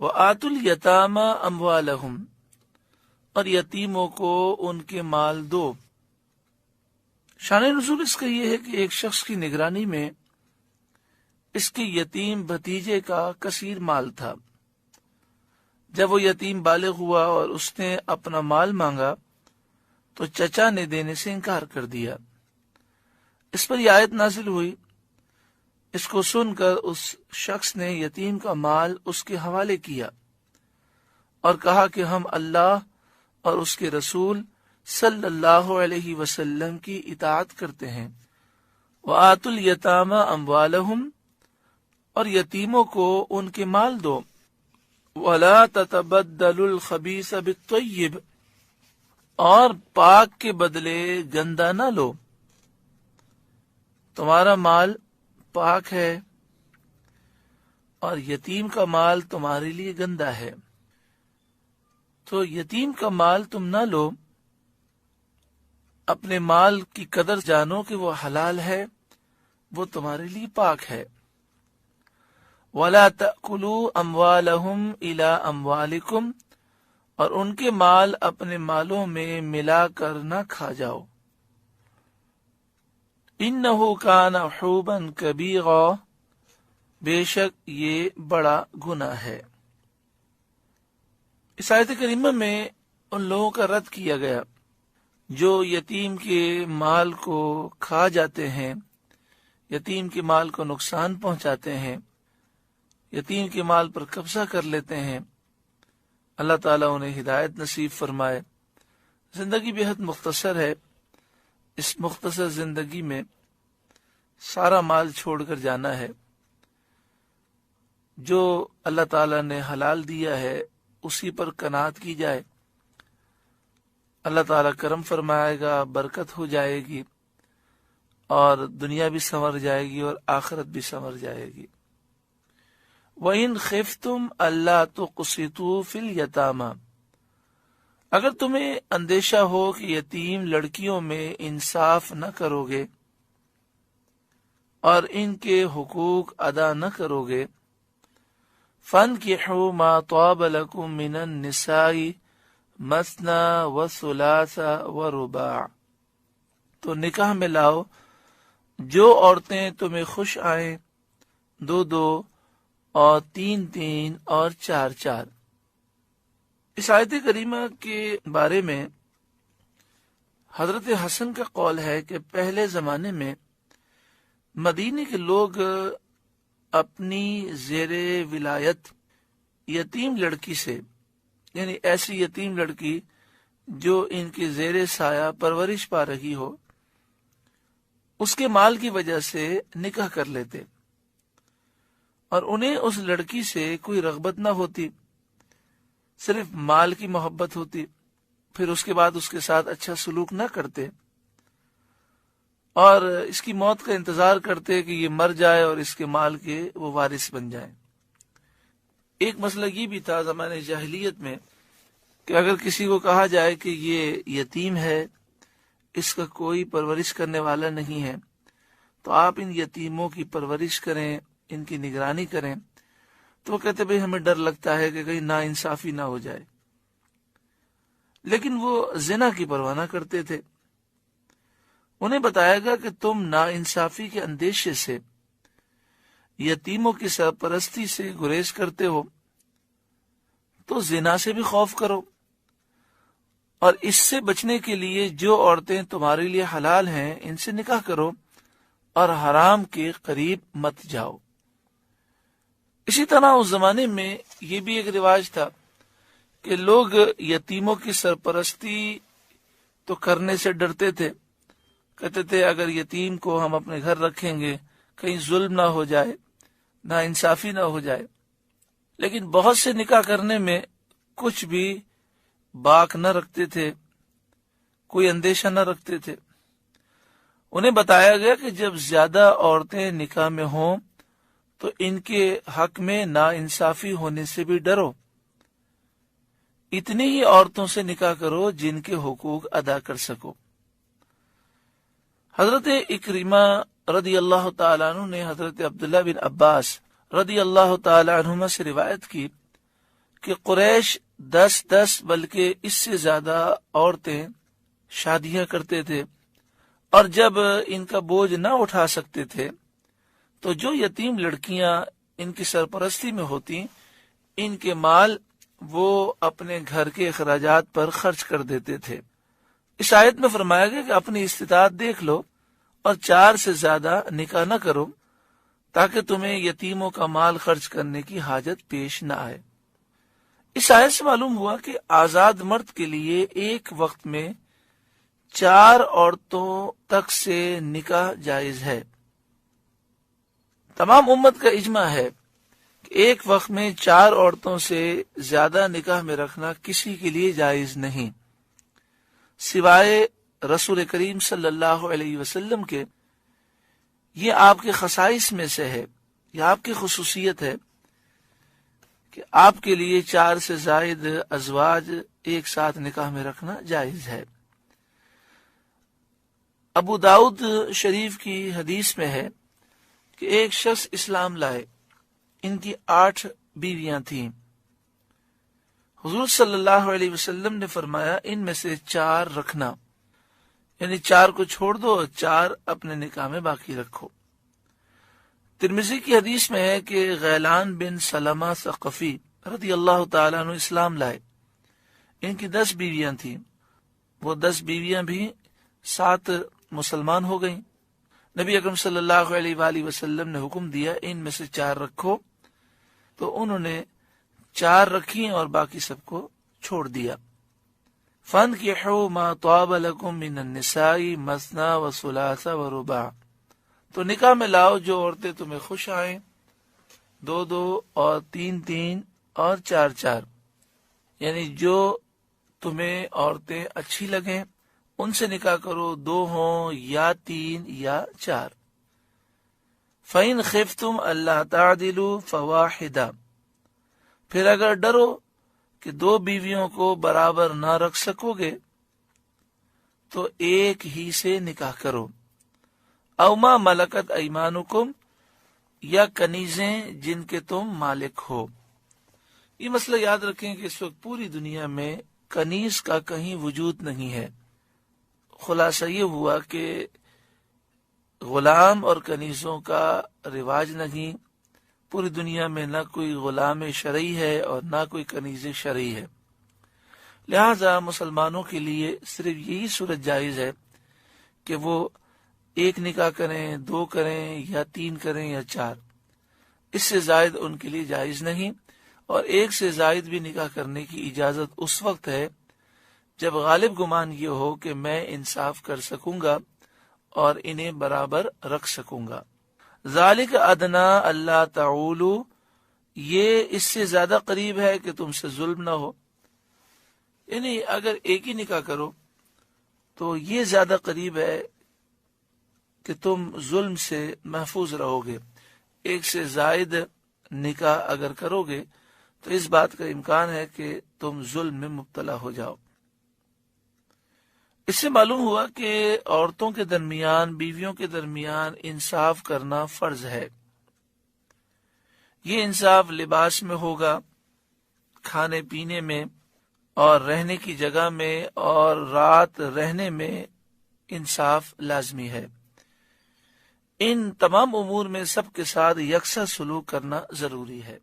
وآتوا الیتامی اموالہم، اور یتیموں کو ان کے مال دو۔ شان نزول اس کا یہ ہے کہ ایک شخص کی نگرانی میں اس کے یتیم بھتیجے کا کثیر مال تھا۔ جب وہ یتیم بالغ ہوا اور اس نے اپنا مال مانگا تو چچا نے دینے سے انکار کر دیا۔ اس پر یہ آیت نازل ہوئی۔ اس کو سن کر اس شخص نے یتیم کا مال اس کے حوالے کیا اور کہا کہ ہم اللہ اور اس کے رسول صلی اللہ علیہ وسلم کی اطاعت کرتے ہیں۔ وآتوا الیتامی اموالہم، اور یتیموں کو ان کے مال دو۔ ولا تتبدلوا الخبیث بالطیب، اور پاک کے بدلے گندا نہ لو۔ تمہارا مال پاک ہے اور یتیم کا مال تمہارے لیے گندا ہے، تو یتیم کا مال تم نہ لو۔ اپنے مال کی قدر جانو کہ وہ حلال ہے، وہ تمہارے لیے پاک ہے۔ وَلَا تَأْكُلُوا أَمْوَالَهُمْ إِلَىٰ أَمْوَالِكُمْ، اور ان کے مال اپنے مالوں میں ملا کر نہ کھا جاؤ۔ إِنَّهُ كَانَ حُوبًا كَبِيرًا، بے شک یہ بڑا گناہ ہے۔ اس آیت کریمہ میں ان لوگوں کا رد کیا گیا جو یتیم کے مال کو کھا جاتے ہیں، یتیم کے مال کو نقصان پہنچاتے ہیں، یتیم کے مال پر قبضہ کر لیتے ہیں۔ اللہ تعالیٰ انہیں ہدایت نصیب فرمائے۔ زندگی بے حد مختصر ہے، اس مختصر زندگی میں سارا مال چھوڑ کر جانا ہے۔ جو اللہ تعالیٰ نے حلال دیا ہے اسی پر قناعت کی جائے، اللہ تعالیٰ کرم فرمائے گا، برکت ہو جائے گی، اور دنیا بھی سنور جائے گی اور آخرت بھی سنور جائے گی۔ وَإِنْ خِفْتُمْ أَلَّا تُقْسِطُوا فِي الْيَتَامَى، اگر تمہیں اندیشہ ہو کہ یتیم لڑکیوں میں انصاف نہ کرو گے اور ان کے حقوق ادا نہ کرو گے، فَانْكِحُوا مَا طَابَ لَكُم مِّنَ النِّسَاءِ مَثْنَىٰ وَثُلَاثَ وَرُبَاعَ، تو نکاح میں لاؤ جو عورتیں تمہیں خوش آئیں، دو دو اور تین تین اور چار چار۔ اس آیت کریمہ کے بارے میں حضرت حسن کا قول ہے کہ پہلے زمانے میں مدینے کے لوگ اپنی زیر ولایت یتیم لڑکی سے، یعنی ایسی یتیم لڑکی جو ان کی زیر سایہ پرورش پا رہی ہو، اس کے مال کی وجہ سے نکاح کر لیتے، اور انہیں اس لڑکی سے کوئی رغبت نہ ہوتی، صرف مال کی محبت ہوتی، پھر اس کے بعد اس کے ساتھ اچھا سلوک نہ کرتے اور اس کی موت کا انتظار کرتے کہ یہ مر جائے اور اس کے مال کے وہ وارث بن جائیں۔ ایک مسئلہ یہ بھی تھا زمانے جاہلیت میں کہ اگر کسی کو کہا جائے کہ یہ یتیم ہے، اس کا کوئی پرورش کرنے والا نہیں ہے، تو آپ ان یتیموں کی پرورش کریں، ان کی نگرانی کریں، تو وہ کہتے بھئی ہمیں ڈر لگتا ہے کہ کہیں ناانصافی نہ ہو جائے۔ لیکن وہ زنا کی پرواہ نہ کرتے تھے۔ انہیں بتایا گیا کہ تم ناانصافی کے اندیشے سے، یتیموں کی سرپرستی سے گریز کرتے ہو، تو زنا سے بھی خوف کرو، اور اس سے بچنے کے لیے جو عورتیں تمہارے لیے حلال ہیں ان سے نکاح کرو اور حرام کے قریب مت جاؤ۔ اسی طرح اس زمانے میں یہ بھی ایک رواج تھا کہ لوگ یتیموں کی سرپرستی تو کرنے سے ڈرتے تھے، کہتے تھے اگر یتیم کو ہم اپنے گھر رکھیں گے کہیں ظلم نہ ہو جائے، نا انصافی نہ ہو جائے۔ لیکن بہت سے نکاح کرنے میں کچھ بھی باک نہ رکھتے تھے، کوئی اندیشہ نہ رکھتے تھے۔ انہیں بتایا گیا کہ جب زیادہ عورتیں نکاح میں ہوں تو ان کے حق میں نا انصافی ہونے سے بھی ڈرو، اتنی ہی عورتوں سے نکاح کرو جن کے حقوق ادا کر سکو۔ حضرت اکرمہ رضی اللہ تعالیٰ عنہ نے حضرت عبداللہ بن عباس رضی اللہ تعالیٰ عنہما سے روایت کی کہ قریش 10 بلکہ اس سے زیادہ عورتیں شادیاں کرتے تھے، اور جب ان کا بوجھ نہ اٹھا سکتے تھے تو جو یتیم لڑکیاں ان کی سرپرستی میں ہوتی، ان کے مال وہ اپنے گھر کے اخراجات پر خرچ کر دیتے تھے۔ اس آیت میں فرمایا گیا کہ اپنی استطاعت دیکھ لو اور 4 سے زیادہ نکاح نہ کرو تاکہ تمہیں یتیموں کا مال خرچ کرنے کی حاجت پیش نہ آئے۔ اس آیت سے معلوم ہوا کہ آزاد مرد کے لیے ایک وقت میں 4 عورتوں تک سے نکاح جائز ہے۔ تمام امت کا اجماع ہے کہ ایک وقت میں 4 عورتوں سے زیادہ نکاح میں رکھنا کسی کے لیے جائز نہیں، سوائے رسول کریم صلی اللہ علیہ وسلم کے۔ یہ آپ کے خصائص میں سے ہے، یہ آپ کی خصوصیت ہے کہ آپ کے لیے 4 سے زائد ازواج ایک ساتھ نکاح میں رکھنا جائز ہے۔ ابو داؤد شریف کی حدیث میں ہے کہ ایک شخص اسلام لائے، ان کی 8 بیویاں تھیں۔ حضور صلی اللہ علیہ وسلم نے فرمایا ان میں سے 4 رکھنا، یعنی 4 کو چھوڑ دو اور 4 اپنے نکاح میں باقی رکھو۔ ترمذی کی حدیث میں ہے کہ غیلان بن سلمہ ثقفی رضی اللہ تعالیٰ عنہ اسلام لائے، ان کی 10 بیویاں تھیں، وہ 10 بیویاں بھی 7 مسلمان ہو گئیں۔ نبی اکرم صلی اللہ علیہ وآلہ وسلم نے حکم دیا ان میں سے 4 رکھو، تو انہوں نے 4 رکھی اور باقی سب کو چھوڑ دیا۔ فَانْكِحُوا مَا طَابَ لَكُم مِّنَ النِّسَاءِ مَثْنَىٰ وَثُلَاثَ وَرُبَاعَ، تو نکاح میں لاؤ جو عورتیں تمہیں خوش آئیں، 2 اور 3 اور 4، یعنی جو تمہیں عورتیں اچھی لگیں ان سے نکاح کرو، 2 ہوں یا 3 یا 4۔ فَإِنْ خِفْتُمْ أَلَّا تَعْدِلُوا فَوَاحِدَةً، پھر اگر ڈرو کہ 2 بیویوں کو برابر نہ رکھ سکو گے تو ایک ہی سے نکاح کرو۔ او ما ملکت ایمانکم، یا کنیزیں جن کے تم مالک ہو۔ یہ مسئلہ یاد رکھیں کہ اس وقت پوری دنیا میں کنیز کا کہیں وجود نہیں ہے۔ خلاصہ یہ ہوا کہ غلام اور کنیزوں کا رواج نہیں، پوری دنیا میں نہ کوئی غلام شرعی ہے اور نہ کوئی کنیز شرعی ہے، لہذا مسلمانوں کے لیے صرف یہی صورت جائز ہے کہ وہ ایک نکاح کریں، 2 کریں یا 3 کریں یا 4، اس سے زائد ان کے لیے جائز نہیں۔ اور 1 سے زائد بھی نکاح کرنے کی اجازت اس وقت ہے جب غالب گمان یہ ہو کہ میں انصاف کر سکوں گا اور انہیں برابر رکھ سکوں گا۔ ذالک ادنا اللہ تعولو، یہ اس سے زیادہ قریب ہے کہ تم سے ظلم نہ ہو، یعنی اگر ایک ہی نکاح کرو تو یہ زیادہ قریب ہے کہ تم ظلم سے محفوظ رہو گے۔ 1 سے زائد نکاح اگر کرو گے تو اس بات کا امکان ہے کہ تم ظلم میں مبتلا ہو جاؤ۔ اس سے معلوم ہوا کہ عورتوں کے درمیان، بیویوں کے درمیان انصاف کرنا فرض ہے۔ یہ انصاف لباس میں ہوگا، کھانے پینے میں اور رہنے کی جگہ میں، اور رات رہنے میں انصاف لازمی ہے۔ ان تمام امور میں سب کے ساتھ یکساں سلوک کرنا ضروری ہے۔